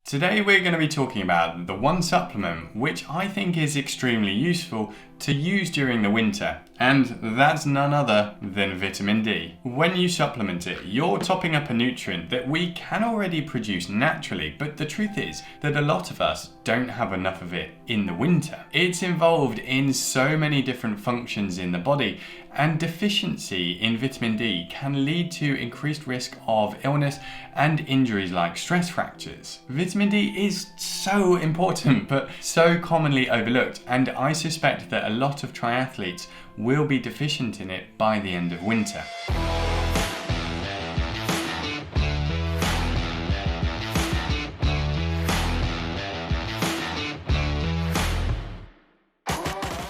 Today we're going to be talking about the one supplement which I think is extremely useful to use during the winter, and that's none other than vitamin D. When you supplement it, you're topping up a nutrient that we can already produce naturally, but the truth is that a lot of us don't have enough of it in the winter. It's involved in so many different functions in the body, and deficiency in vitamin D can lead to increased risk of illness and injuries like stress fractures. Vitamin D is so important but so commonly overlooked, and I suspect that a lot of triathletes will be deficient in it by the end of winter.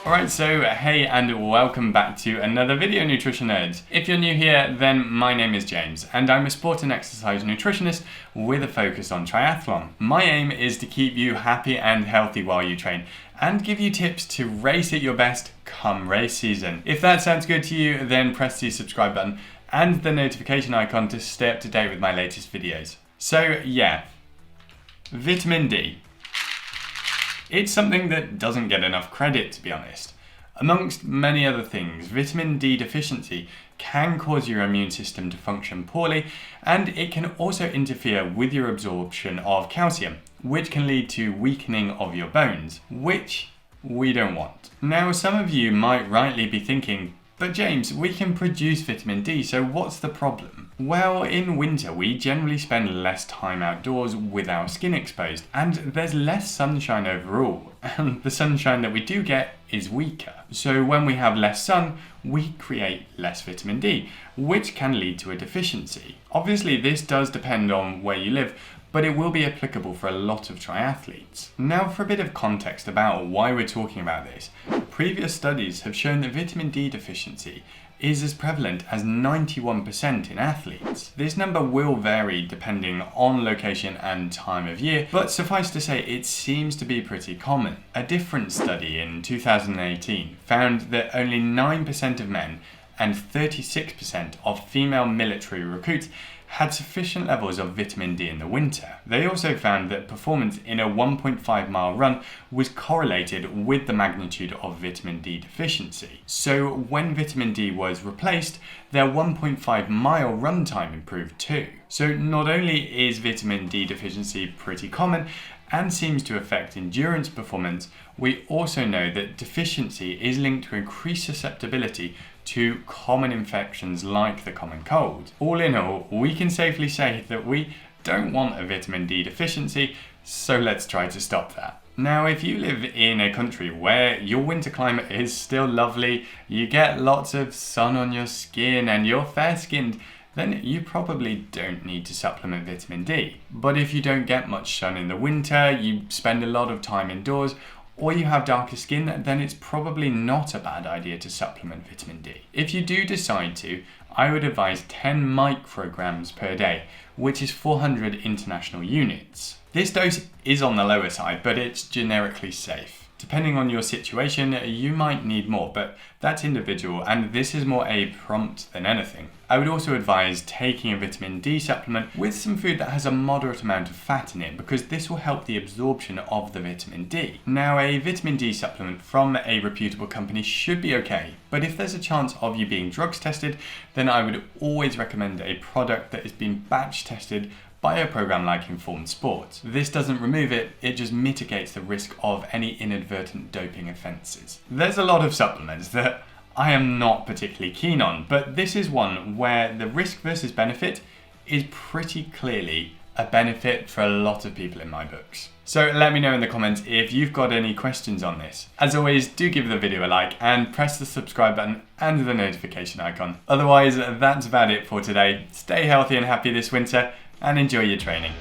Alright, so hey and welcome back to another video, Nutrition Nerds. If you're new here, then my name is James and I'm a sport and exercise nutritionist with a focus on triathlon. My aim is to keep you happy and healthy while you train and give you tips to race at your best come race season. If that sounds good to you, then press the subscribe button and the notification icon to stay up to date with my latest videos. So yeah, vitamin D. It's something that doesn't get enough credit, to be honest. Amongst many other things, vitamin D deficiency can cause your immune system to function poorly, and it can also interfere with your absorption of calcium, which can lead to weakening of your bones, which we don't want. Now, some of you might rightly be thinking, but James, we can produce vitamin D, so what's the problem? Well, in winter, we generally spend less time outdoors with our skin exposed, and there's less sunshine overall, and the sunshine that we do get is weaker. So when we have less sun, we create less vitamin D, which can lead to a deficiency. Obviously, this does depend on where you live, but it will be applicable for a lot of triathletes. Now, for a bit of context about why we're talking about this, previous studies have shown that vitamin D deficiency is as prevalent as 91% in athletes. This number will vary depending on location and time of year, but suffice to say it seems to be pretty common. A different study in 2018 found that only 9% of men and 36% of female military recruits had sufficient levels of vitamin D in the winter. They also found that performance in a 1.5 mile run was correlated with the magnitude of vitamin D deficiency. So when vitamin D was replaced, their 1.5 mile run time improved too. So not only is vitamin D deficiency pretty common and seems to affect endurance performance, we also know that deficiency is linked to increased susceptibility to common infections like the common cold. All in all, we can safely say that we don't want a vitamin D deficiency, so let's try to stop that. Now, if you live in a country where your winter climate is still lovely, you get lots of sun on your skin and you're fair-skinned, then you probably don't need to supplement vitamin D. But if you don't get much sun in the winter, you spend a lot of time indoors, or you have darker skin, then it's probably not a bad idea to supplement vitamin D. If you do decide to, I would advise 10 micrograms per day, which is 400 international units. This dose is on the lower side, but it's generically safe. Depending on your situation, you might need more, but that's individual, and this is more a prompt than anything. I would also advise taking a vitamin D supplement with some food that has a moderate amount of fat in it, because this will help the absorption of the vitamin D. Now, a vitamin D supplement from a reputable company should be okay, but if there's a chance of you being drugs tested, then I would always recommend a product that has been batch tested by a program like Informed Sport. This doesn't remove it, it just mitigates the risk of any inadvertent doping offences. There's a lot of supplements that I am not particularly keen on, but this is one where the risk versus benefit is pretty clearly a benefit for a lot of people in my books. So let me know in the comments if you've got any questions on this. As always, do give the video a like and press the subscribe button and the notification icon. Otherwise, that's about it for today. Stay healthy and happy this winter, and enjoy your training.